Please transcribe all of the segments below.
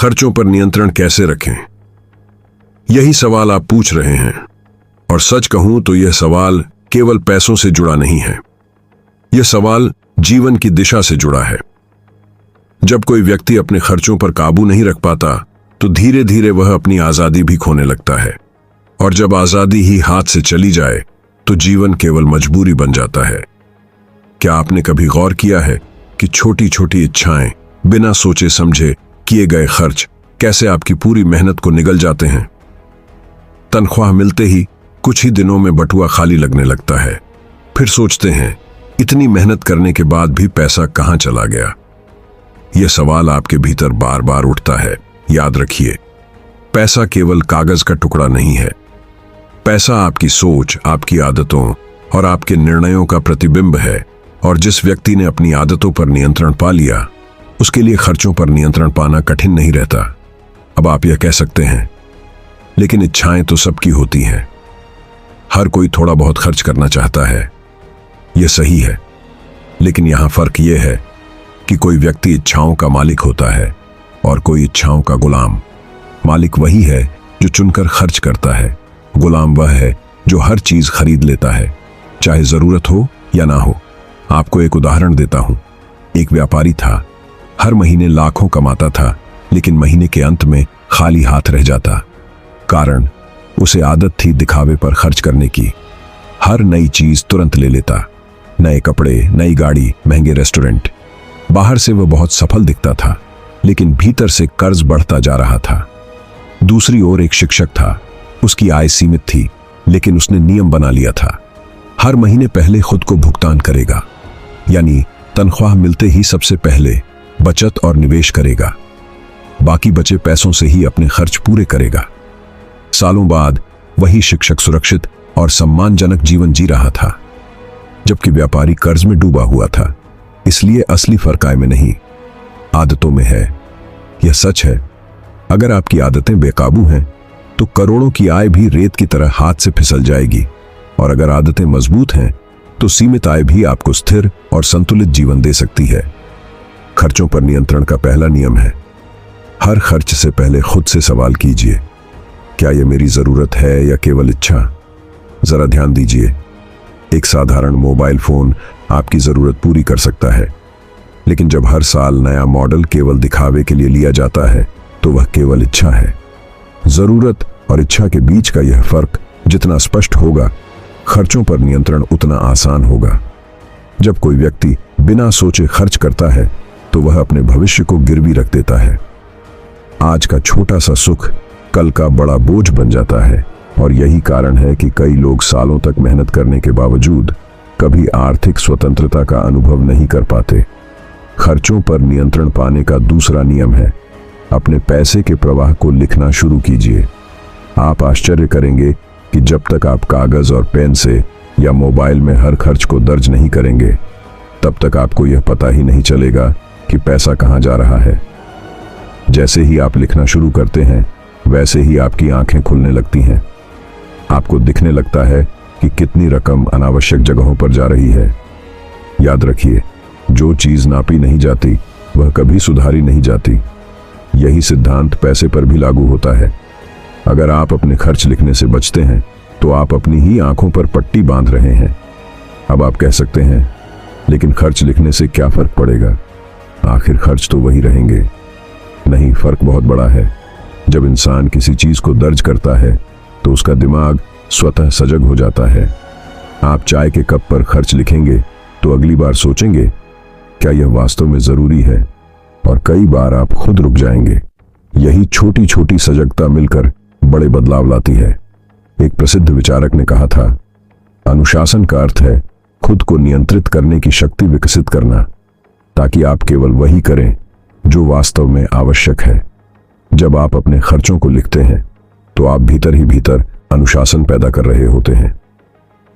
खर्चों पर नियंत्रण कैसे रखें? यही सवाल आप पूछ रहे हैं। और सच कहूं तो यह सवाल केवल पैसों से जुड़ा नहीं है। यह सवाल जीवन की दिशा से जुड़ा है। जब कोई व्यक्ति अपने खर्चों पर काबू नहीं रख पाता तो धीरे धीरे वह अपनी आजादी भी खोने लगता है। और जब आजादी ही हाथ से चली जाए तो जीवन केवल मजबूरी बन जाता है। क्या आपने कभी गौर किया है कि छोटी छोटी इच्छाएं, बिना सोचे समझे किए गए खर्च कैसे आपकी पूरी मेहनत को निगल जाते हैं? तनख्वाह मिलते ही कुछ ही दिनों में बटुआ खाली लगने लगता है। फिर सोचते हैं, इतनी मेहनत करने के बाद भी पैसा कहां चला गया? यह सवाल आपके भीतर बार बार उठता है। याद रखिए, पैसा केवल कागज का टुकड़ा नहीं है। पैसा आपकी सोच, आपकी आदतों और आपके निर्णयों का प्रतिबिंब है। और जिस व्यक्ति ने अपनी आदतों पर नियंत्रण पा लिया, उसके लिए खर्चों पर नियंत्रण पाना कठिन नहीं रहता। अब आप यह कह सकते हैं, लेकिन इच्छाएं तो सबकी होती हैं। हर कोई थोड़ा बहुत खर्च करना चाहता है। यह सही है, लेकिन यहां फर्क यह है कि कोई व्यक्ति इच्छाओं का मालिक होता है और कोई इच्छाओं का गुलाम। मालिक वही है जो चुनकर खर्च करता है। गुलाम वह है जो हर चीज खरीद लेता है, चाहे जरूरत हो या ना हो। आपको एक उदाहरण देता हूं। एक व्यापारी था, हर महीने लाखों कमाता था, लेकिन महीने के अंत में खाली हाथ रह जाता। कारण, उसे आदत थी दिखावे पर खर्च करने की। हर नई चीज तुरंत ले लेता, नए कपड़े, नई गाड़ी, महंगे रेस्टोरेंट। बाहर से वह बहुत सफल दिखता था, लेकिन भीतर से कर्ज बढ़ता जा रहा था। दूसरी ओर एक शिक्षक था। उसकी आय सीमित थी, लेकिन उसने नियम बना लिया था, हर महीने पहले खुद को भुगतान करेगा, यानी तनख्वाह मिलते ही सबसे पहले बचत और निवेश करेगा। बाकी बचे पैसों से ही अपने खर्च पूरे करेगा। सालों बाद वही शिक्षक सुरक्षित और सम्मानजनक जीवन जी रहा था, जबकि व्यापारी कर्ज में डूबा हुआ था। इसलिए असली फर्क आय में नहीं, आदतों में है। यह सच है, अगर आपकी आदतें बेकाबू हैं तो करोड़ों की आय भी रेत की तरह हाथ से फिसल जाएगी। और अगर आदतें मजबूत हैं तो सीमित आय भी आपको स्थिर और संतुलित जीवन दे सकती है। खर्चों पर नियंत्रण का पहला नियम है, हर खर्च से पहले खुद से सवाल कीजिए, क्या यह मेरी जरूरत है या केवल इच्छा? जरा ध्यान दीजिए, एक साधारण मोबाइल फोन आपकी जरूरत पूरी कर सकता है, लेकिन जब हर साल नया मॉडल केवल दिखावे के लिए लिया जाता है तो वह केवल इच्छा है। जरूरत और इच्छा के बीच का यह फर्क जितना स्पष्ट होगा, खर्चों पर नियंत्रण उतना आसान होगा। जब कोई व्यक्ति बिना सोचे खर्च करता है तो वह अपने भविष्य को गिरवी रख देता है। आज का छोटा सा सुख कल का बड़ा बोझ बन जाता है। और यही कारण है कि कई लोग सालों तक मेहनत करने के बावजूद कभी आर्थिक स्वतंत्रता का अनुभव नहीं कर पाते। खर्चों पर नियंत्रण पाने का दूसरा नियम है, अपने पैसे के प्रवाह को लिखना शुरू कीजिए। आप आश्चर्य करेंगे कि जब तक आप कागज और पेन से या मोबाइल में हर खर्च को दर्ज नहीं करेंगे, तब तक आपको यह पता ही नहीं चलेगा कि पैसा कहां जा रहा है। जैसे ही आप लिखना शुरू करते हैं, वैसे ही आपकी आंखें खुलने लगती हैं। आपको दिखने लगता है कि कितनी रकम अनावश्यक जगहों पर जा रही है। याद रखिए, जो चीज नापी नहीं जाती वह कभी सुधारी नहीं जाती। यही सिद्धांत पैसे पर भी लागू होता है। अगर आप अपने खर्च लिखने से बचते हैं तो आप अपनी ही आंखों पर पट्टी बांध रहे हैं। अब आप कह सकते हैं, लेकिन खर्च लिखने से क्या फर्क पड़ेगा? आखिर खर्च तो वही रहेंगे। नहीं, फर्क बहुत बड़ा है। जब इंसान किसी चीज को दर्ज करता है तो उसका दिमाग स्वतः सजग हो जाता है। आप चाय के कप पर खर्च लिखेंगे तो अगली बार सोचेंगे, क्या यह वास्तव में जरूरी है? और कई बार आप खुद रुक जाएंगे। यही छोटी छोटी सजगता मिलकर बड़े बदलाव लाती है। एक प्रसिद्ध विचारक ने कहा था, अनुशासन का अर्थ है खुद को नियंत्रित करने की शक्ति विकसित करना, ताकि आप केवल वही करें जो वास्तव में आवश्यक है। जब आप अपने खर्चों को लिखते हैं तो आप भीतर ही भीतर अनुशासन पैदा कर रहे होते हैं।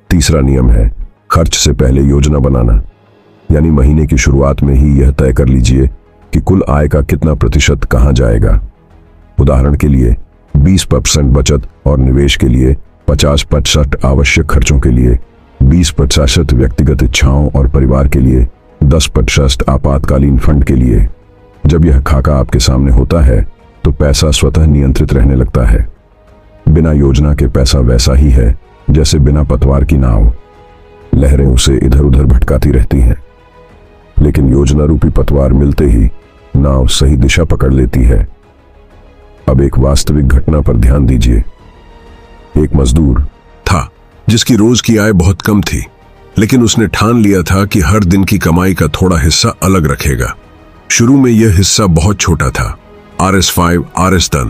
तीसरा नियम है, खर्च से पहले योजना बनाना, यानी महीने की शुरुआत में ही यह तय कर लीजिए कि कुल आय का कितना प्रतिशत कहां जाएगा। उदाहरण के लिए 20% बचत और निवेश के लिए, 50% आवश्यक खर्चों के लिए, 20% व्यक्तिगत इच्छाओं और परिवार के लिए, 10% आपातकालीन फंड के लिए। जब यह खाका आपके सामने होता है तो पैसा स्वतः नियंत्रित रहने लगता है। बिना योजना के पैसा वैसा ही है जैसे बिना पतवार की नाव, लहरें उसे इधर उधर भटकाती रहती हैं। लेकिन योजना रूपी पतवार मिलते ही नाव सही दिशा पकड़ लेती है। अब एक वास्तविक घटना पर ध्यान दीजिए। एक मजदूर था जिसकी रोज की आय बहुत कम थी, लेकिन उसने ठान लिया था कि हर दिन की कमाई का थोड़ा हिस्सा अलग रखेगा। शुरू में यह हिस्सा बहुत छोटा था, RS5 RS10।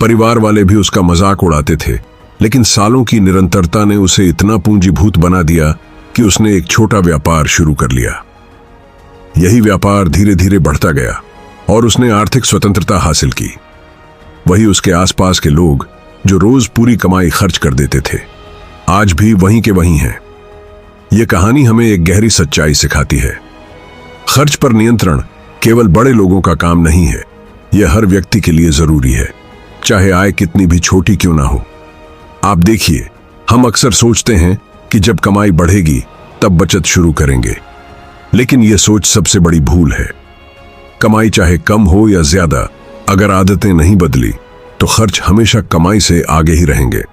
परिवार वाले भी उसका मजाक उड़ाते थे, लेकिन सालों की निरंतरता ने उसे इतना पूंजीभूत बना दिया कि उसने एक छोटा व्यापार शुरू कर लिया। यही व्यापार धीरे धीरे बढ़ता गया और उसने आर्थिक स्वतंत्रता हासिल की। वही उसके आसपास के लोग जो रोज पूरी कमाई खर्च कर देते थे, आज भी वहीं के वहीं हैं। यह कहानी हमें एक गहरी सच्चाई सिखाती है। खर्च पर नियंत्रण केवल बड़े लोगों का काम नहीं है, यह हर व्यक्ति के लिए जरूरी है, चाहे आय कितनी भी छोटी क्यों ना हो। आप देखिए, हम अक्सर सोचते हैं कि जब कमाई बढ़ेगी तब बचत शुरू करेंगे, लेकिन यह सोच सबसे बड़ी भूल है। कमाई चाहे कम हो या ज्यादा, अगर आदतें नहीं बदली तो खर्च हमेशा कमाई से आगे ही रहेंगे,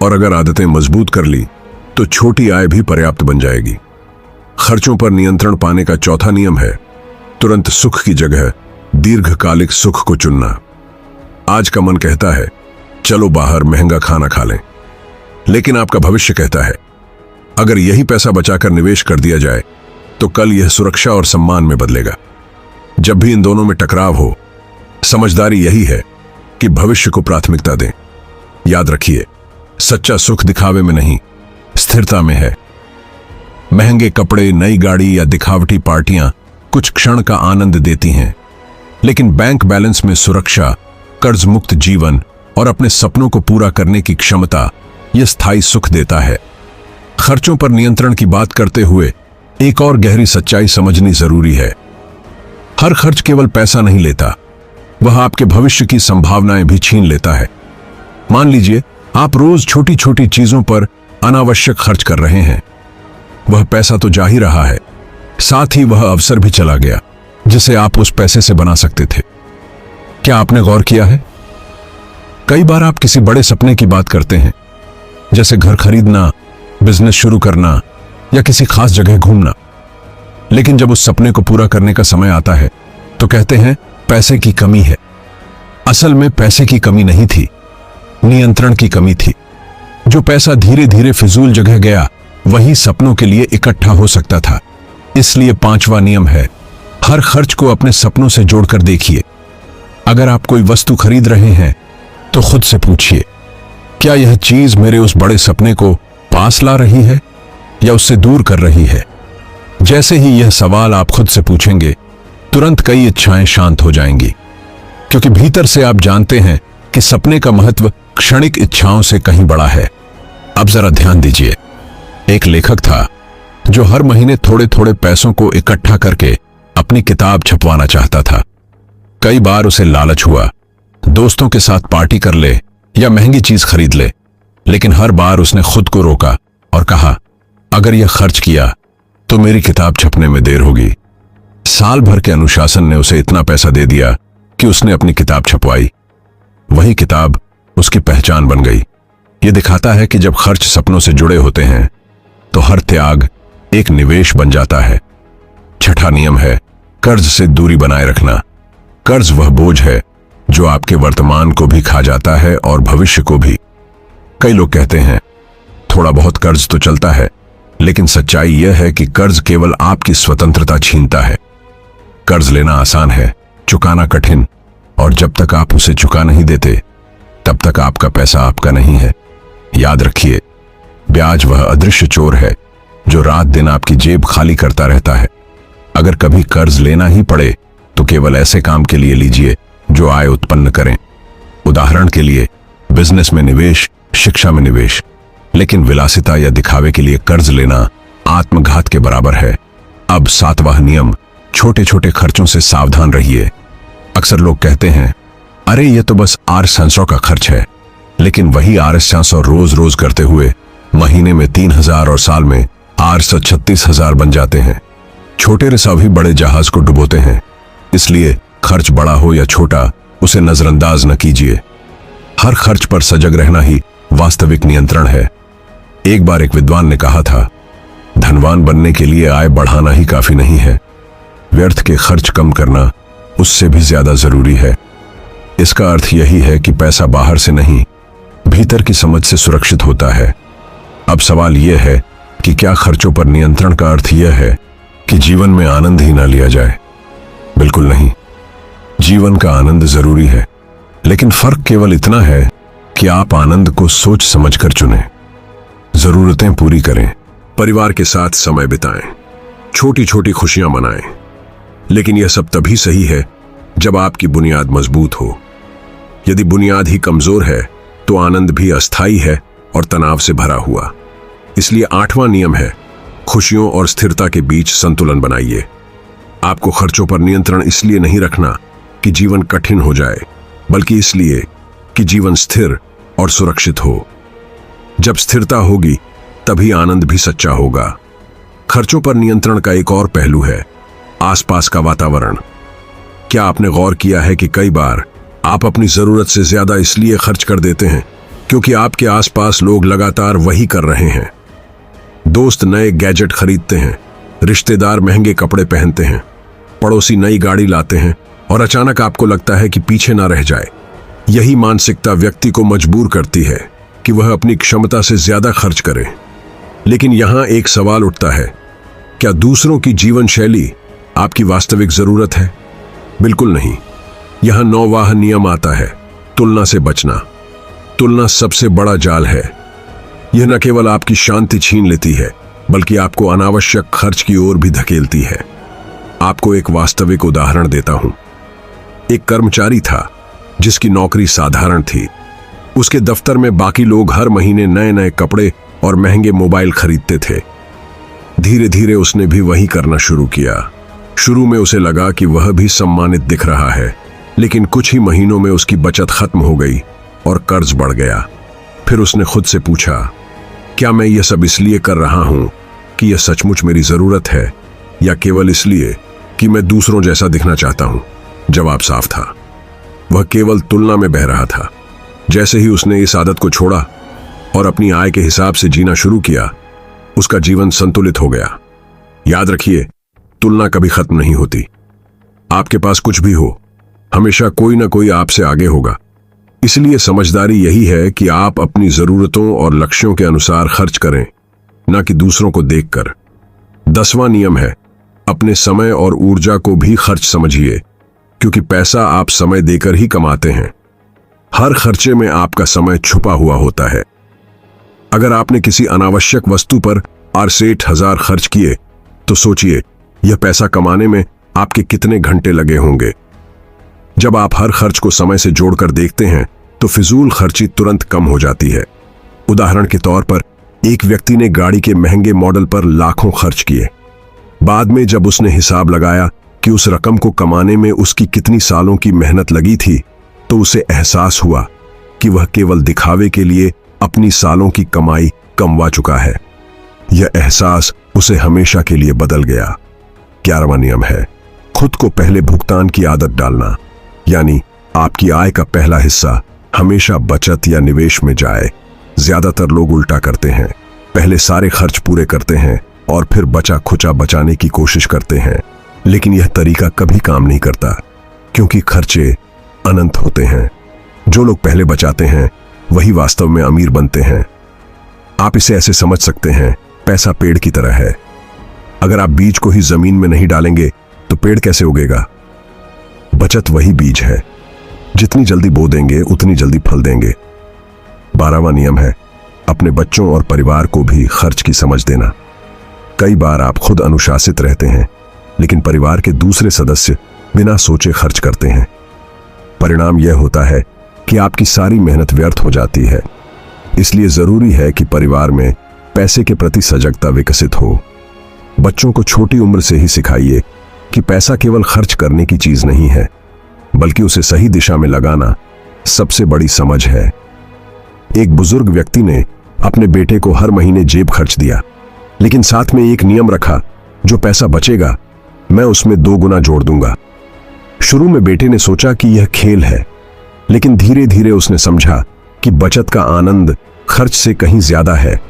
और अगर आदतें मजबूत कर ली तो छोटी आय भी पर्याप्त बन जाएगी। खर्चों पर नियंत्रण पाने का चौथा नियम है तुरंत सुख की जगह दीर्घकालिक सुख को चुनना। आज का मन कहता है चलो बाहर महंगा खाना खा लें, लेकिन आपका भविष्य कहता है अगर यही पैसा बचाकर निवेश कर दिया जाए तो कल यह सुरक्षा और सम्मान में बदलेगा। जब भी इन दोनों में टकराव हो, समझदारी यही है कि भविष्य को प्राथमिकता दें। याद रखिए, सच्चा सुख दिखावे में नहीं, स्थिरता में है। महंगे कपड़े, नई गाड़ी या दिखावटी पार्टियां कुछ क्षण का आनंद देती हैं, लेकिन बैंक बैलेंस में सुरक्षा, कर्ज मुक्त जीवन और अपने सपनों को पूरा करने की क्षमता यह स्थायी सुख देता है। खर्चों पर नियंत्रण की बात करते हुए एक और गहरी सच्चाई समझनी जरूरी है। हर खर्च केवल पैसा नहीं लेता, वह आपके भविष्य की संभावनाएं भी छीन लेता है। मान लीजिए आप रोज छोटी छोटी चीजों पर अनावश्यक खर्च कर रहे हैं। वह पैसा तो जा ही रहा है, साथ ही वह अवसर भी चला गया जिसे आप उस पैसे से बना सकते थे। क्या आपने गौर किया है? कई बार आप किसी बड़े सपने की बात करते हैं, जैसे घर खरीदना, बिजनेस शुरू करना या किसी खास जगह घूमना, लेकिन जब उस सपने को पूरा करने का समय आता है तो कहते हैं पैसे की कमी है। असल में पैसे की कमी नहीं थी, नियंत्रण की कमी थी। जो पैसा धीरे धीरे फिजूल जगह गया, वही सपनों के लिए इकट्ठा हो सकता था। इसलिए पांचवा नियम है, हर खर्च को अपने सपनों से जोड़कर देखिए। अगर आप कोई वस्तु खरीद रहे हैं तो खुद से पूछिए, क्या यह चीज मेरे उस बड़े सपने को पास ला रही है या उससे दूर कर रही है? जैसे ही यह सवाल आप खुद से पूछेंगे, तुरंत कई इच्छाएं शांत हो जाएंगी, क्योंकि भीतर से आप जानते हैं कि सपने का महत्व क्षणिक इच्छाओं से कहीं बड़ा है। अब जरा ध्यान दीजिए, एक लेखक था जो हर महीने थोड़े थोड़े पैसों को इकट्ठा करके अपनी किताब छपवाना चाहता था। कई बार उसे लालच हुआ, दोस्तों के साथ पार्टी कर ले या महंगी चीज खरीद ले, लेकिन हर बार उसने खुद को रोका और कहा, अगर यह खर्च किया तो मेरी किताब छपने में देर होगी। साल भर के अनुशासन ने उसे इतना पैसा दे दिया कि उसने अपनी किताब छपवाई। वही किताब उसकी पहचान बन गई। यह दिखाता है कि जब खर्च सपनों से जुड़े होते हैं तो हर त्याग एक निवेश बन जाता है। छठा नियम है कर्ज से दूरी बनाए रखना। कर्ज वह बोझ है जो आपके वर्तमान को भी खा जाता है और भविष्य को भी। कई लोग कहते हैं थोड़ा बहुत कर्ज तो चलता है, लेकिन सच्चाई यह है कि कर्ज केवल आपकी स्वतंत्रता छीनता है। कर्ज लेना आसान है, चुकाना कठिन, और जब तक आप उसे चुका नहीं देते तब तक आपका पैसा आपका नहीं है। याद रखिए, ब्याज वह अदृश्य चोर है जो रात दिन आपकी जेब खाली करता रहता है। अगर कभी कर्ज लेना ही पड़े तो केवल ऐसे काम के लिए लीजिए जो आय उत्पन्न करें। उदाहरण के लिए बिजनेस में निवेश, शिक्षा में निवेश। लेकिन विलासिता या दिखावे के लिए कर्ज लेना आत्मघात के बराबर है। अब सातवां नियम, छोटे छोटे खर्चों से सावधान रहिए। अक्सर लोग कहते हैं अरे ये तो बस RS500 का खर्च है, लेकिन वही RS500 रोज रोज करते हुए महीने में 3000 और साल में $36,000 बन जाते हैं। छोटे रिसाव ही बड़े जहाज को डुबोते हैं। इसलिए खर्च बड़ा हो या छोटा, उसे नजरअंदाज न कीजिए। हर खर्च पर सजग रहना ही वास्तविक नियंत्रण है। एक बार एक विद्वान ने कहा था, धनवान बनने के लिए आय बढ़ाना ही काफी नहीं है, व्यर्थ के खर्च कम करना उससे भी ज्यादा जरूरी है। इसका अर्थ यही है कि पैसा बाहर से नहीं, भीतर की समझ से सुरक्षित होता है। अब सवाल यह है कि क्या खर्चों पर नियंत्रण का अर्थ यह है कि जीवन में आनंद ही ना लिया जाए? बिल्कुल नहीं। जीवन का आनंद जरूरी है, लेकिन फर्क केवल इतना है कि आप आनंद को सोच समझकर चुनें, जरूरतें पूरी करें, परिवार के साथ समय बिताएं, छोटी छोटी खुशियां मनाएं। लेकिन यह सब तभी सही है जब आपकी बुनियाद मजबूत हो। यदि बुनियाद ही कमजोर है तो आनंद भी अस्थायी है और तनाव से भरा हुआ। इसलिए 8वां नियम है, खुशियों और स्थिरता के बीच संतुलन बनाइए। आपको खर्चों पर नियंत्रण इसलिए नहीं रखना कि जीवन कठिन हो जाए, बल्कि इसलिए कि जीवन स्थिर और सुरक्षित हो। जब स्थिरता होगी तभी आनंद भी सच्चा होगा। खर्चों पर नियंत्रण का एक और पहलू है आसपास का वातावरण। क्या आपने गौर किया है कि कई बार आप अपनी जरूरत से ज्यादा इसलिए खर्च कर देते हैं क्योंकि आपके आसपास लोग लगातार वही कर रहे हैं? दोस्त नए गैजेट खरीदते हैं, रिश्तेदार महंगे कपड़े पहनते हैं, पड़ोसी नई गाड़ी लाते हैं और अचानक आपको लगता है कि पीछे ना रह जाए। यही मानसिकता व्यक्ति को मजबूर करती है कि वह अपनी क्षमता से ज्यादा खर्च करे। लेकिन यहां एक सवाल उठता है, क्या दूसरों की जीवन शैली आपकी वास्तविक जरूरत है? बिल्कुल नहीं। यहां 9वां नियम आता है, तुलना से बचना। तुलना सबसे बड़ा जाल है। यह न केवल आपकी शांति छीन लेती है, बल्कि आपको अनावश्यक खर्च की ओर भी धकेलती है। आपको एक वास्तविक उदाहरण देता हूं। एक कर्मचारी था जिसकी नौकरी साधारण थी। उसके दफ्तर में बाकी लोग हर महीने नए नए कपड़े और महंगे मोबाइल खरीदते थे। धीरे धीरे उसने भी वही करना शुरू किया। शुरू में उसे लगा कि वह भी सम्मानित दिख रहा है, लेकिन कुछ ही महीनों में उसकी बचत खत्म हो गई और कर्ज बढ़ गया। फिर उसने खुद से पूछा, क्या मैं यह सब इसलिए कर रहा हूं कि यह सचमुच मेरी जरूरत है, या केवल इसलिए कि मैं दूसरों जैसा दिखना चाहता हूं? जवाब साफ था, वह केवल तुलना में बह रहा था। जैसे ही उसने इस आदत को छोड़ा और अपनी आय के हिसाब से जीना शुरू किया, उसका जीवन संतुलित हो गया। याद रखिए, तुलना कभी खत्म नहीं होती। आपके पास कुछ भी हो, हमेशा कोई ना कोई आपसे आगे होगा। इसलिए समझदारी यही है कि आप अपनी जरूरतों और लक्ष्यों के अनुसार खर्च करें, ना कि दूसरों को देखकर। 10वां नियम है, अपने समय और ऊर्जा को भी खर्च समझिए, क्योंकि पैसा आप समय देकर ही कमाते हैं। हर खर्चे में आपका समय छुपा हुआ होता है। अगर आपने किसी अनावश्यक वस्तु पर 68,000 खर्च किए, तो सोचिए यह पैसा कमाने में आपके कितने घंटे लगे होंगे। जब आप हर खर्च को समय से जोड़कर देखते हैं तो फिजूल खर्ची तुरंत कम हो जाती है। उदाहरण के तौर पर, एक व्यक्ति ने गाड़ी के महंगे मॉडल पर लाखों खर्च किए। बाद में जब उसने हिसाब लगाया कि उस रकम को कमाने में उसकी कितनी सालों की मेहनत लगी थी, तो उसे एहसास हुआ कि वह केवल दिखावे के लिए अपनी सालों की कमाई कमवा चुका है। यह एहसास उसे हमेशा के लिए बदल गया। 11वां नियम है, खुद को पहले भुगतान की आदत डालना, यानी आपकी आय का पहला हिस्सा हमेशा बचत या निवेश में जाए। ज्यादातर लोग उल्टा करते हैं, पहले सारे खर्च पूरे करते हैं और फिर बचा खुचा बचाने की कोशिश करते हैं। लेकिन यह तरीका कभी काम नहीं करता, क्योंकि खर्चे अनंत होते हैं। जो लोग पहले बचाते हैं वही वास्तव में अमीर बनते हैं। आप इसे ऐसे समझ सकते हैं, पैसा पेड़ की तरह है। अगर आप बीज को ही जमीन में नहीं डालेंगे तो पेड़ कैसे उगेगा? बचत वही बीज है, जितनी जल्दी बो देंगे उतनी जल्दी फल देंगे। 12वां नियम है, अपने बच्चों और परिवार को भी खर्च की समझ देना। कई बार आप खुद अनुशासित रहते हैं, लेकिन परिवार के दूसरे सदस्य बिना सोचे खर्च करते हैं। परिणाम यह होता है कि आपकी सारी मेहनत व्यर्थ हो जाती है। इसलिए जरूरी है कि परिवार में पैसे के प्रति सजगता विकसित हो। बच्चों को छोटी उम्र से ही सिखाइए कि पैसा केवल खर्च करने की चीज नहीं है, बल्कि उसे सही दिशा में लगाना सबसे बड़ी समझ है। एक बुजुर्ग व्यक्ति ने अपने बेटे को हर महीने जेब खर्च दिया, लेकिन साथ में एक नियम रखा, जो पैसा बचेगा मैं उसमें 2 गुना जोड़ दूंगा। शुरू में बेटे ने सोचा कि यह खेल है, लेकिन धीरे धीरे उसने समझा कि बचत का आनंद खर्च से कहीं ज्यादा है।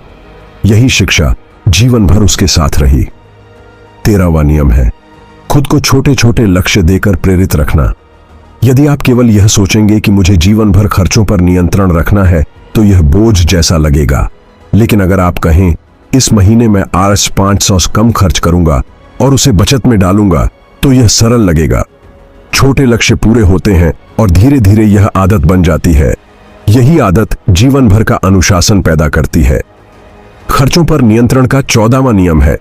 यही शिक्षा जीवन भर उसके साथ रही। 13वां नियम है खुद को छोटे छोटे लक्ष्य देकर प्रेरित रखना। यदि आप केवल यह सोचेंगे कि मुझे जीवन भर खर्चों पर नियंत्रण रखना है तो यह बोझ जैसा लगेगा। लेकिन अगर आप कहें इस महीने मैं आज 500 कम खर्च करूंगा और उसे बचत में डालूंगा, तो यह सरल लगेगा। छोटे लक्ष्य पूरे होते हैं और धीरे धीरे यह आदत बन जाती है। यही आदत जीवन भर का अनुशासन पैदा करती है। खर्चों पर नियंत्रण का 14वां नियम है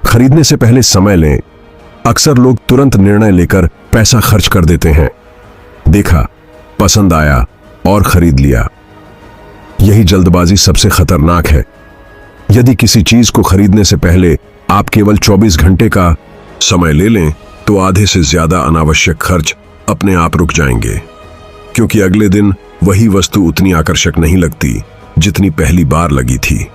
खरीदने से पहले समय लें। अक्सर लोग तुरंत निर्णय लेकर पैसा खर्च कर देते हैं। देखा, पसंद आया और खरीद लिया। यही जल्दबाजी सबसे खतरनाक है। यदि किसी चीज को खरीदने से पहले आप केवल 24 घंटे का समय ले लें तो आधे से ज्यादा अनावश्यक खर्च अपने आप रुक जाएंगे, क्योंकि अगले दिन वही वस्तु उतनी आकर्षक नहीं लगती जितनी पहली बार लगी थी।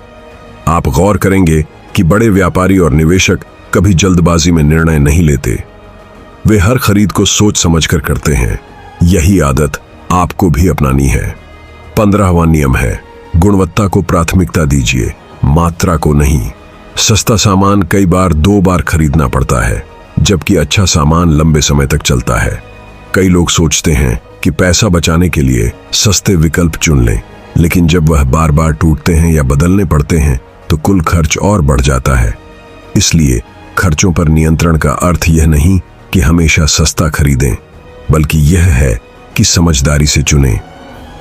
आप गौर करेंगे कि बड़े व्यापारी और निवेशक कभी जल्दबाजी में निर्णय नहीं लेते। वे हर खरीद को सोच समझकर करते हैं। यही आदत आपको भी अपनानी है। 15वां नियम है गुणवत्ता को प्राथमिकता दीजिए, मात्रा को नहीं। सस्ता सामान कई बार 2 बार खरीदना पड़ता है, जबकि अच्छा सामान लंबे समय तक चलता है। कई लोग सोचते हैं कि पैसा बचाने के लिए सस्ते विकल्प चुन लें, लेकिन जब वह बार बार टूटते हैं या बदलने पड़ते हैं तो कुल खर्च और बढ़ जाता है। इसलिए खर्चों पर नियंत्रण का अर्थ यह नहीं कि हमेशा सस्ता खरीदें, बल्कि यह है कि समझदारी से चुनें।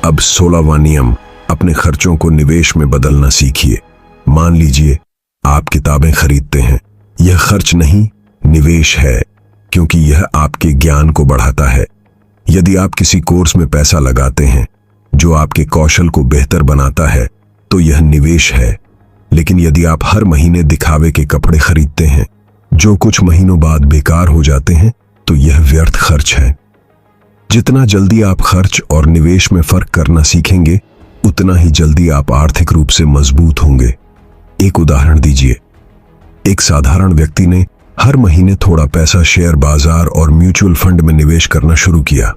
अब 16वां नियम अपने खर्चों को निवेश में बदलना सीखिए। मान लीजिए आप किताबें खरीदते हैं। यह खर्च नहीं, निवेश है, क्योंकि यह आपके ज्ञान को बढ़ाता है। यदि आप किसी कोर्स में पैसा लगाते हैं जो आपके कौशल को बेहतर बनाता है तो यह निवेश है। लेकिन यदि आप हर महीने दिखावे के कपड़े खरीदते हैं जो कुछ महीनों बाद बेकार हो जाते हैं तो यह व्यर्थ खर्च है। जितना जल्दी आप खर्च और निवेश में फर्क करना सीखेंगे, उतना ही जल्दी आप आर्थिक रूप से मजबूत होंगे। एक उदाहरण दीजिए। एक साधारण व्यक्ति ने हर महीने थोड़ा पैसा शेयर बाजार और म्यूचुअल फंड में निवेश करना शुरू किया।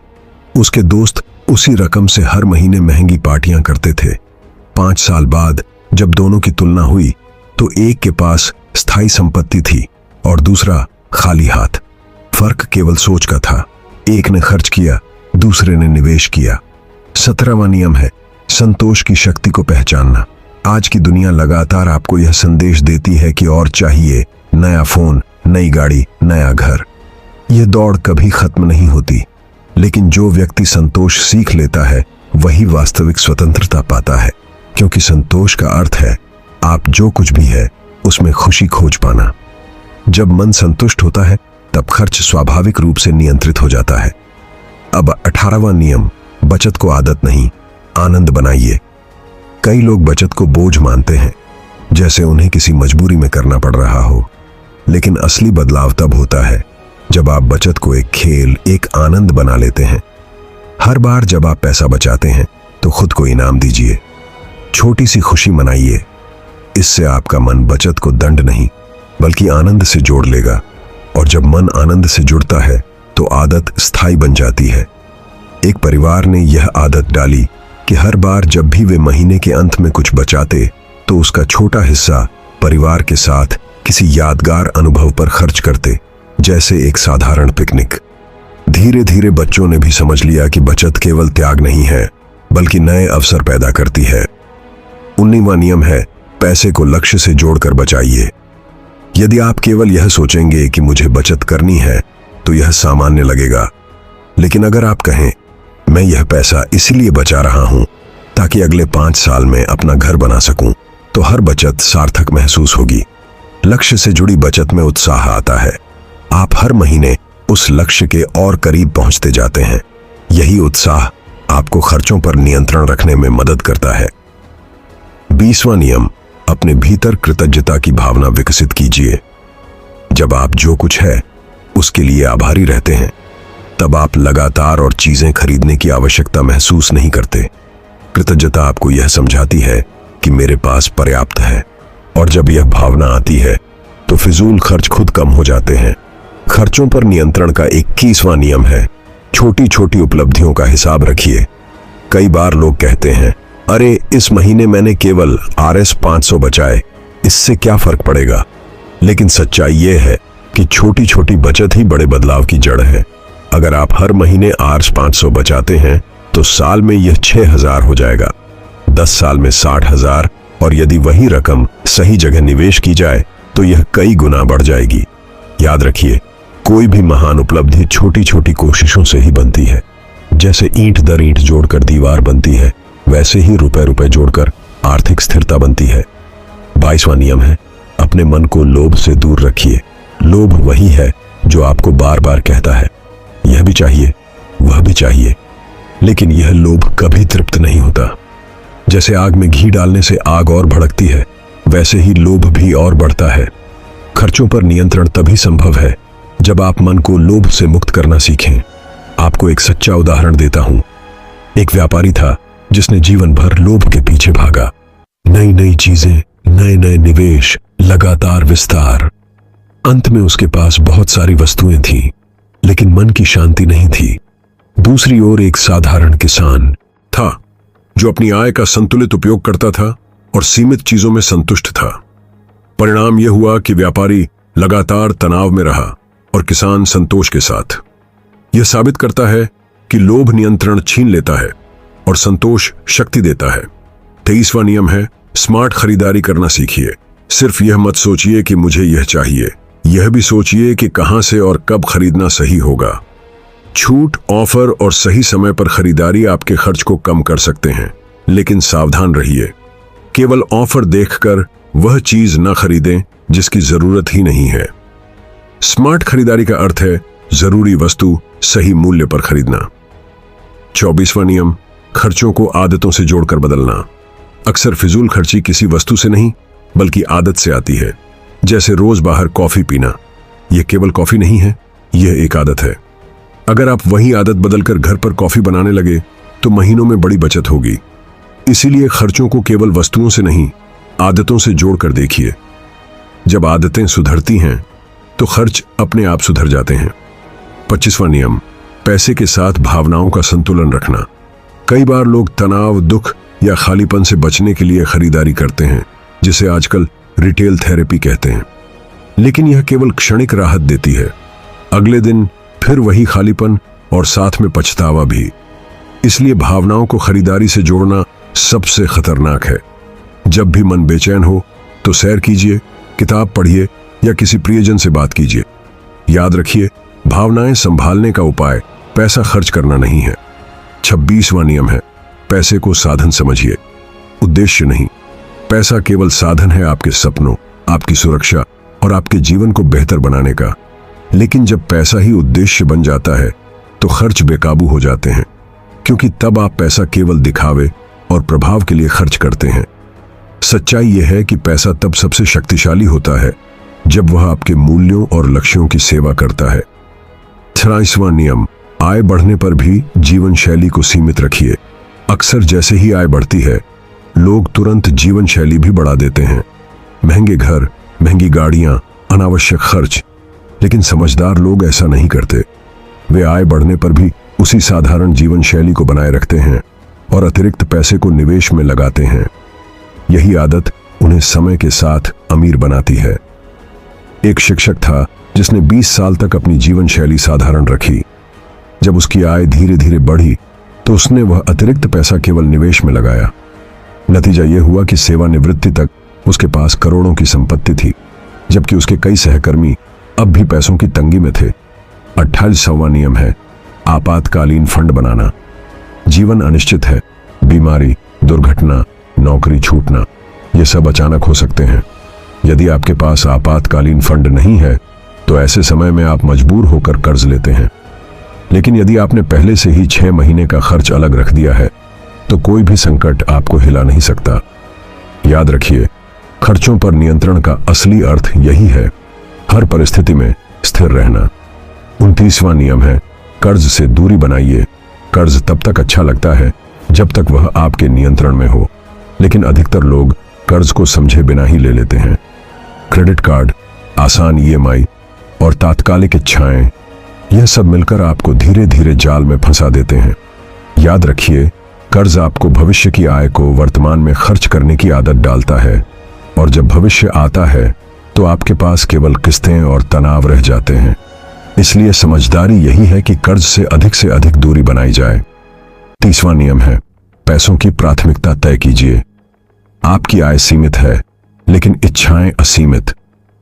उसके दोस्त उसी रकम से हर महीने महंगी पार्टियां करते थे। 5 साल बाद जब दोनों की तुलना हुई तो एक के पास स्थायी संपत्ति थी और दूसरा खाली हाथ। फर्क केवल सोच का था। एक ने खर्च किया, दूसरे ने निवेश किया। 17वां नियम है संतोष की शक्ति को पहचानना। आज की दुनिया लगातार आपको यह संदेश देती है कि और चाहिए, नया फोन, नई गाड़ी, नया घर। यह दौड़ कभी खत्म नहीं होती, लेकिन जो व्यक्ति संतोष सीख लेता है वही वास्तविक स्वतंत्रता पाता है, क्योंकि संतोष का अर्थ है आप जो कुछ भी है उसमें खुशी खोज पाना। जब मन संतुष्ट होता है तब खर्च स्वाभाविक रूप से नियंत्रित हो जाता है। अब 18वां नियम बचत को आदत नहीं, आनंद बनाइए। कई लोग बचत को बोझ मानते हैं, जैसे उन्हें किसी मजबूरी में करना पड़ रहा हो। लेकिन असली बदलाव तब होता है जब आप बचत को एक खेल, एक आनंद बना लेते हैं। हर बार जब आप पैसा बचाते हैं तो खुद को इनाम दीजिए, छोटी सी खुशी मनाइए। इससे आपका मन बचत को दंड नहीं बल्कि आनंद से जोड़ लेगा, और जब मन आनंद से जुड़ता है तो आदत स्थायी बन जाती है। एक परिवार ने यह आदत डाली कि हर बार जब भी वे महीने के अंत में कुछ बचाते तो उसका छोटा हिस्सा परिवार के साथ किसी यादगार अनुभव पर खर्च करते, जैसे एक साधारण पिकनिक। धीरे धीरे बच्चों ने भी समझ लिया कि बचत केवल त्याग नहीं है बल्कि नए अवसर पैदा करती है। 19वां नियम है पैसे को लक्ष्य से जोड़कर बचाइए। यदि आप केवल यह सोचेंगे कि मुझे बचत करनी है तो यह सामान्य लगेगा, लेकिन अगर आप कहें मैं यह पैसा इसलिए बचा रहा हूं ताकि अगले 5 साल में अपना घर बना सकूं, तो हर बचत सार्थक महसूस होगी। लक्ष्य से जुड़ी बचत में उत्साह आता है। आप हर महीने उस लक्ष्य के और करीब पहुंचते जाते हैं। यही उत्साह आपको खर्चों पर नियंत्रण रखने में मदद करता है। 20वां नियम अपने भीतर कृतज्ञता की भावना विकसित कीजिए। जब आप जो कुछ है उसके लिए आभारी रहते हैं तब आप लगातार और चीजें खरीदने की आवश्यकता महसूस नहीं करते। कृतज्ञता आपको यह समझाती है कि मेरे पास पर्याप्त है, और जब यह भावना आती है तो फिजूल खर्च खुद कम हो जाते हैं। खर्चों पर नियंत्रण का 21वां नियम है छोटी छोटी उपलब्धियों का हिसाब रखिए। कई बार लोग कहते हैं, अरे इस महीने मैंने केवल RS 500 बचाए, इससे क्या फर्क पड़ेगा। लेकिन सच्चाई यह है कि छोटी छोटी बचत ही बड़े बदलाव की जड़ है। अगर आप हर महीने RS 500 बचाते हैं तो साल में यह 6000 हो जाएगा, 10 साल में 60,000, और यदि वही रकम सही जगह निवेश की जाए तो यह कई गुना बढ़ जाएगी। याद रखिए, कोई भी महान उपलब्धि छोटी छोटी कोशिशों से ही बनती है। जैसे ईंट दर ईंट जोड़कर दीवार बनती है, वैसे ही रुपए रुपए जोड़कर आर्थिक स्थिरता बनती है। 22वां नियम है, अपने मन को लोभ से दूर रखिए। लोभ वही है जो आपको बार बार कहता है, यह भी चाहिए, वह भी चाहिए, लेकिन यह लोभ कभी तृप्त नहीं होता। जैसे आग में घी डालने से आग और भड़कती है, वैसे ही लोभ भी और बढ़ता है। खर्चों पर नियंत्रण तभी संभव है जब आप मन को लोभ से मुक्त करना सीखें। आपको एक सच्चा उदाहरण देता हूं। एक व्यापारी था जिसने जीवन भर लोभ के पीछे भागा। नई नई चीजें, नए नए निवेश, लगातार विस्तार। अंत में उसके पास बहुत सारी वस्तुएं थीं, लेकिन मन की शांति नहीं थी। दूसरी ओर एक साधारण किसान था जो अपनी आय का संतुलित उपयोग करता था और सीमित चीजों में संतुष्ट था। परिणाम यह हुआ कि व्यापारी लगातार तनाव में रहा और किसान संतोष के साथ। यह साबित करता है कि लोभ नियंत्रण छीन लेता है और संतोष शक्ति देता है। 23वां नियम है, स्मार्ट खरीदारी करना सीखिए। सिर्फ यह मत सोचिए कि मुझे यह चाहिए, यह भी सोचिए कि कहां से और कब खरीदना सही होगा। छूट, ऑफर और सही समय पर खरीदारी आपके खर्च को कम कर सकते हैं, लेकिन सावधान रहिए। केवल ऑफर देखकर वह चीज न खरीदें जिसकी जरूरत ही नहीं है। स्मार्ट खरीदारी का अर्थ है जरूरी वस्तु सही मूल्य पर खरीदना। 24वां नियम, खर्चों को आदतों से जोड़कर बदलना। अक्सर फिजूल खर्ची किसी वस्तु से नहीं बल्कि आदत से आती है। जैसे रोज बाहर कॉफी पीना, यह केवल कॉफी नहीं है, यह एक आदत है। अगर आप वही आदत बदलकर घर पर कॉफी बनाने लगे तो महीनों में बड़ी बचत होगी। इसीलिए खर्चों को केवल वस्तुओं से नहीं, आदतों से जोड़कर देखिए। जब आदतें सुधरती हैं तो खर्च अपने आप सुधर जाते हैं। 25वां नियम, पैसे के साथ भावनाओं का संतुलन रखना। कई बार लोग तनाव, दुख या खालीपन से बचने के लिए खरीदारी करते हैं, जिसे आजकल रिटेल थेरेपी कहते हैं। लेकिन यह केवल क्षणिक राहत देती है, अगले दिन फिर वही खालीपन और साथ में पछतावा भी। इसलिए भावनाओं को खरीदारी से जोड़ना सबसे खतरनाक है। जब भी मन बेचैन हो तो सैर कीजिए, किताब पढ़िए या किसी प्रियजन से बात कीजिए। याद रखिए, भावनाएं संभालने का उपाय पैसा खर्च करना नहीं है। 26वां नियम है, पैसे को साधन समझिए, उद्देश्य नहीं। पैसा केवल साधन है आपके सपनों, आपकी सुरक्षा और आपके जीवन को बेहतर बनाने का। लेकिन जब पैसा ही उद्देश्य बन जाता है तो खर्च बेकाबू हो जाते हैं, क्योंकि तब आप पैसा केवल दिखावे और प्रभाव के लिए खर्च करते हैं। सच्चाई यह है कि पैसा तब सबसे शक्तिशाली होता है जब वह आपके मूल्यों और लक्ष्यों की सेवा करता है। 23वां नियम, आय बढ़ने पर भी जीवन शैली को सीमित रखिए। अक्सर जैसे ही आय बढ़ती है, लोग तुरंत जीवन शैली भी बढ़ा देते हैं। महंगे घर, महंगी गाड़ियां, अनावश्यक खर्च। लेकिन समझदार लोग ऐसा नहीं करते। वे आय बढ़ने पर भी उसी साधारण जीवन शैली को बनाए रखते हैं और अतिरिक्त पैसे को निवेश में लगाते हैं। यही आदत उन्हें समय के साथ अमीर बनाती है। एक शिक्षक था जिसने 20 साल तक अपनी जीवन शैली साधारण रखी। जब उसकी आय धीरे धीरे बढ़ी तो उसने वह अतिरिक्त पैसा केवल निवेश में लगाया। नतीजा यह हुआ कि सेवानिवृत्ति तक उसके पास करोड़ों की संपत्ति थी, जबकि उसके कई सहकर्मी अब भी पैसों की तंगी में थे। 28वां नियम है, आपातकालीन फंड बनाना। जीवन अनिश्चित है, बीमारी, दुर्घटना, नौकरी छूटना, ये सब अचानक हो सकते हैं। यदि आपके पास आपातकालीन फंड नहीं है तो ऐसे समय में आप मजबूर होकर कर्ज लेते हैं। लेकिन यदि आपने पहले से ही 6 महीने का खर्च अलग रख दिया है तो कोई भी संकट आपको हिला नहीं सकता। याद रखिए, खर्चों पर नियंत्रण का असली अर्थ यही है, हर परिस्थिति में स्थिर रहना। 29वां नियम है, कर्ज से दूरी बनाइए। कर्ज तब तक अच्छा लगता है जब तक वह आपके नियंत्रण में हो, लेकिन अधिकतर लोग कर्ज को समझे बिना ही ले लेते हैं। क्रेडिट कार्ड, आसान EMI और तात्कालिक इच्छाएं, यह सब मिलकर आपको धीरे धीरे जाल में फंसा देते हैं। याद रखिए, कर्ज आपको भविष्य की आय को वर्तमान में खर्च करने की आदत डालता है, और जब भविष्य आता है तो आपके पास केवल किस्तें और तनाव रह जाते हैं। इसलिए समझदारी यही है कि कर्ज से अधिक दूरी बनाई जाए। 30वां नियम है, पैसों की प्राथमिकता तय कीजिए। आपकी आय सीमित है, लेकिन इच्छाएं असीमित।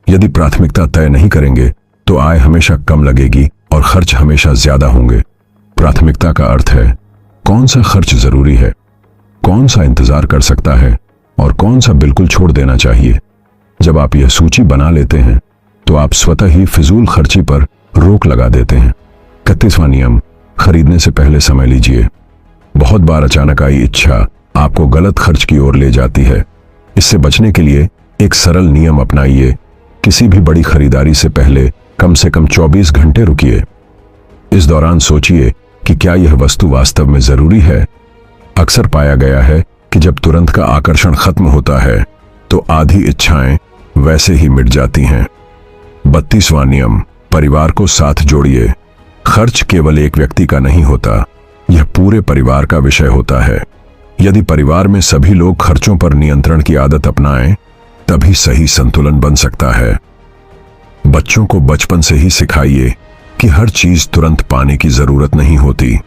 यदि प्राथमिकता तय नहीं करेंगे तो आय हमेशा कम लगेगी और खर्च हमेशा ज्यादा होंगे। प्राथमिकता का अर्थ है कौन सा खर्च जरूरी है, कौन सा इंतजार कर सकता है और कौन सा बिल्कुल छोड़ देना चाहिए। जब आप यह सूची बना लेते हैं तो आप स्वतः ही फिजूल खर्ची पर रोक लगा देते हैं। 31वां नियम, खरीदने से पहले समय लीजिए। बहुत बार अचानक आई इच्छा आपको गलत खर्च की ओर ले जाती है। इससे बचने के लिए एक सरल नियम अपनाइए। किसी भी बड़ी खरीदारी से पहले कम से कम 24 घंटे रुकिए। इस दौरान सोचिए कि क्या यह वस्तु वास्तव में जरूरी है। अक्सर पाया गया है कि जब तुरंत का आकर्षण खत्म होता है तो आधी इच्छाएं वैसे ही मिट जाती हैं। 32वां नियम, परिवार को साथ जोड़िए। खर्च केवल एक व्यक्ति का नहीं होता, यह पूरे परिवार का विषय होता है। यदि परिवार में सभी लोग खर्चों पर नियंत्रण की आदत अपनाएं, तभी सही संतुलन बन सकता है। बच्चों को बचपन से ही सिखाइए कि हर चीज तुरंत पाने की जरूरत नहीं होती।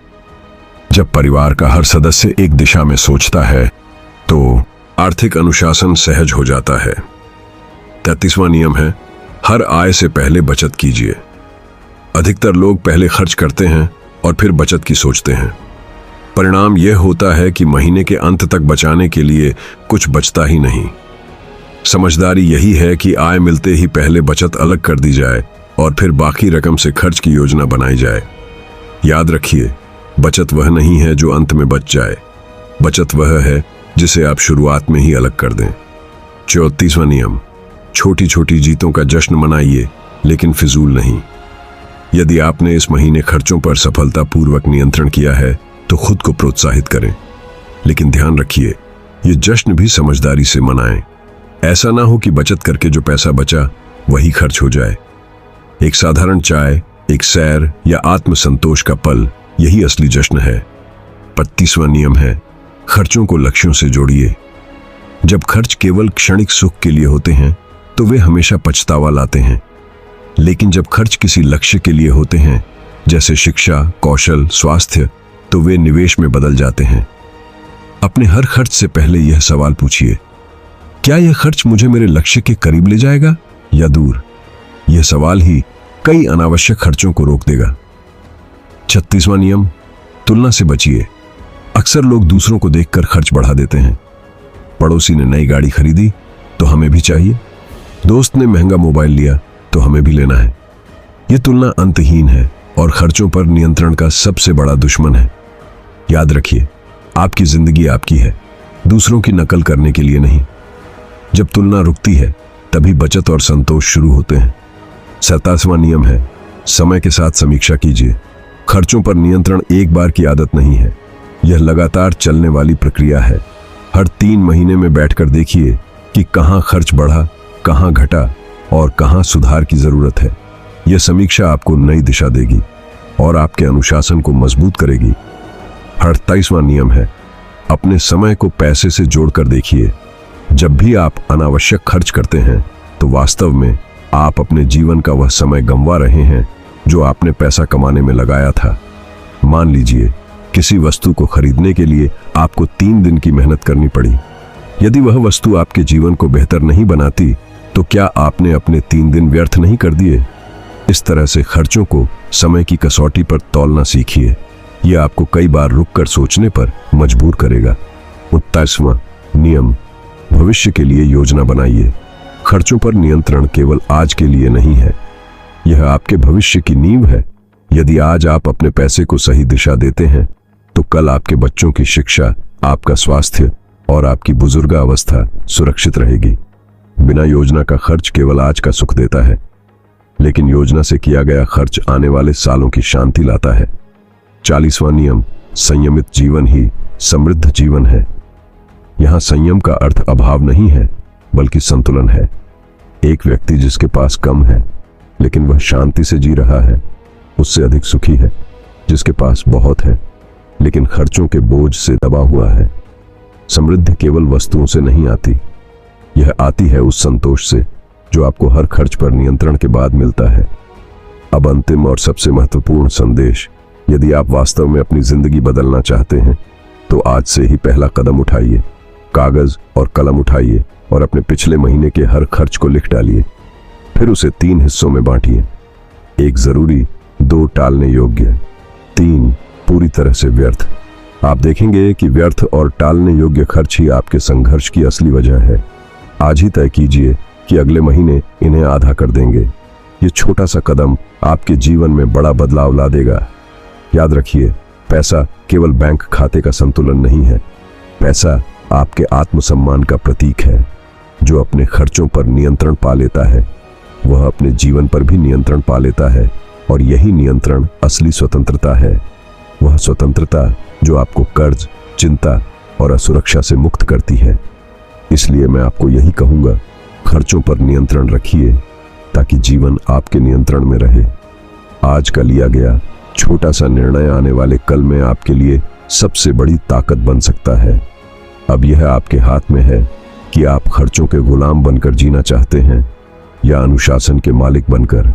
जब परिवार का हर सदस्य एक दिशा में सोचता है तो आर्थिक अनुशासन सहज हो जाता है। 33वां नियम है, हर आय से पहले बचत कीजिए। अधिकतर लोग पहले खर्च करते हैं और फिर बचत की सोचते हैं। परिणाम यह होता है कि महीने के अंत तक बचाने के लिए कुछ बचता ही नहीं। समझदारी यही है कि आय मिलते ही पहले बचत अलग कर दी जाए और फिर बाकी रकम से खर्च की योजना बनाई जाए। याद रखिए, बचत वह नहीं है जो अंत में बच जाए, बचत वह है जिसे आप शुरुआत में ही अलग कर दें। 34वां नियम, छोटी छोटी जीतों का जश्न मनाइए, लेकिन फिजूल नहीं। यदि आपने इस महीने खर्चों पर सफलतापूर्वक नियंत्रण किया है तो खुद को प्रोत्साहित करें, लेकिन ध्यान रखिए ये जश्न भी समझदारी से मनाएं। ऐसा ना हो कि बचत करके जो पैसा बचा वही खर्च हो जाए। एक साधारण चाय, एक सैर या आत्मसंतोष का पल, यही असली जश्न है। 35वां नियम है, खर्चों को लक्ष्यों से जोड़िए। जब खर्च केवल क्षणिक सुख के लिए होते हैं तो वे हमेशा पछतावा लाते हैं, लेकिन जब खर्च किसी लक्ष्य के लिए होते हैं, जैसे शिक्षा, कौशल, स्वास्थ्य, तो वे निवेश में बदल जाते हैं। अपने हर खर्च से पहले यह सवाल पूछिए, क्या यह खर्च मुझे मेरे लक्ष्य के करीब ले जाएगा या दूर? यह सवाल ही कई अनावश्यक खर्चों को रोक देगा। 36वां नियम, तुलना से बचिए। अक्सर लोग दूसरों को देखकर खर्च बढ़ा देते हैं। पड़ोसी ने नई गाड़ी खरीदी तो हमें भी चाहिए, दोस्त ने महंगा मोबाइल लिया तो हमें भी लेना है। यह तुलना अंतहीन है और खर्चों पर नियंत्रण का सबसे बड़ा दुश्मन है। याद रखिए, आपकी जिंदगी आपकी है, दूसरों की नकल करने के लिए नहीं। जब तुलना रुकती है तभी बचत और संतोष शुरू होते हैं। 27वां नियम है, समय के साथ समीक्षा कीजिए। खर्चों पर नियंत्रण एक बार की आदत नहीं है, यह लगातार चलने वाली प्रक्रिया है। हर 3 महीने में बैठकर देखिए कि कहां खर्च बढ़ा, कहां घटा और कहां सुधार की जरूरत है। यह समीक्षा आपको नई दिशा देगी और आपके अनुशासन को मजबूत करेगी। 28वां नियम है, अपने समय को पैसे से जोड़कर देखिए। जब भी आप अनावश्यक खर्च करते हैं तो वास्तव में आप अपने जीवन का वह समय गंवा रहे हैं जो आपने पैसा कमाने में लगाया था। मान लीजिए किसी वस्तु को खरीदने के लिए आपको 3 दिन की मेहनत करनी पड़ी। यदि वह वस्तु आपके जीवन को बेहतर नहीं बनाती तो क्या आपने अपने 3 दिन व्यर्थ नहीं कर दिए? इस तरह से खर्चों को समय की कसौटी पर तौलना सीखिए। यह आपको कई बार रुककर सोचने पर मजबूर करेगा। 29वां नियम, भविष्य के लिए योजना बनाइए। खर्चों पर नियंत्रण केवल आज के लिए नहीं है, यह आपके भविष्य की नींव है। यदि आज आप अपने पैसे को सही दिशा देते हैं तो कल आपके बच्चों की शिक्षा, आपका स्वास्थ्य और आपकी बुजुर्गावस्था सुरक्षित रहेगी। बिना योजना का खर्च केवल आज का सुख देता है, लेकिन योजना से किया गया खर्च आने वाले सालों की शांति लाता है। 40वां नियम, संयमित जीवन ही समृद्ध जीवन है। यहां संयम का अर्थ अभाव नहीं है, बल्कि संतुलन है। एक व्यक्ति जिसके पास कम है लेकिन वह शांति से जी रहा है, उससे अधिक सुखी है जिसके पास बहुत है लेकिन खर्चों के बोझ से दबा हुआ है। समृद्धि केवल वस्तुओं से नहीं आती, यह आती है उस संतोष से जो आपको हर खर्च पर नियंत्रण के बाद मिलता है। अब अंतिम और सबसे महत्वपूर्ण संदेश, यदि आप वास्तव में अपनी जिंदगी बदलना चाहते हैं तो आज से ही पहला कदम उठाइए। कागज और कलम उठाइए और अपने पिछले महीने के हर खर्च को लिख डालिए। फिर उसे 3 हिस्सों में बांटिए। 1 जरूरी, 2 टालने योग्य, 3 पूरी तरह से व्यर्थ। आप देखेंगे कि व्यर्थ और टालने योग्य खर्च ही आपके संघर्ष की असली वजह है। आज ही तय कीजिए कि अगले महीने इन्हें आधा कर देंगे। ये छोटा सा कदम आपके जीवन में बड़ा बदलाव ला देगा। याद रखिए, पैसा केवल बैंक खाते का संतुलन नहीं है। पैसा आपके आत्मसम्मान का प्रतीक है। जो अपने खर्चों पर नियंत्रण पा लेता है वह अपने जीवन पर भी नियंत्रण पा लेता है, और यही नियंत्रण असली स्वतंत्रता है। वह स्वतंत्रता जो आपको कर्ज, चिंता और असुरक्षा से मुक्त करती है। इसलिए मैं आपको यही कहूंगा, खर्चों पर नियंत्रण रखिए ताकि जीवन आपके नियंत्रण में रहे। आज का लिया गया छोटा सा निर्णय आने वाले कल में आपके लिए सबसे बड़ी ताकत बन सकता है। अब यह आपके हाथ में है कि आप खर्चों के गुलाम बनकर जीना चाहते हैं या अनुशासन के मालिक बनकर।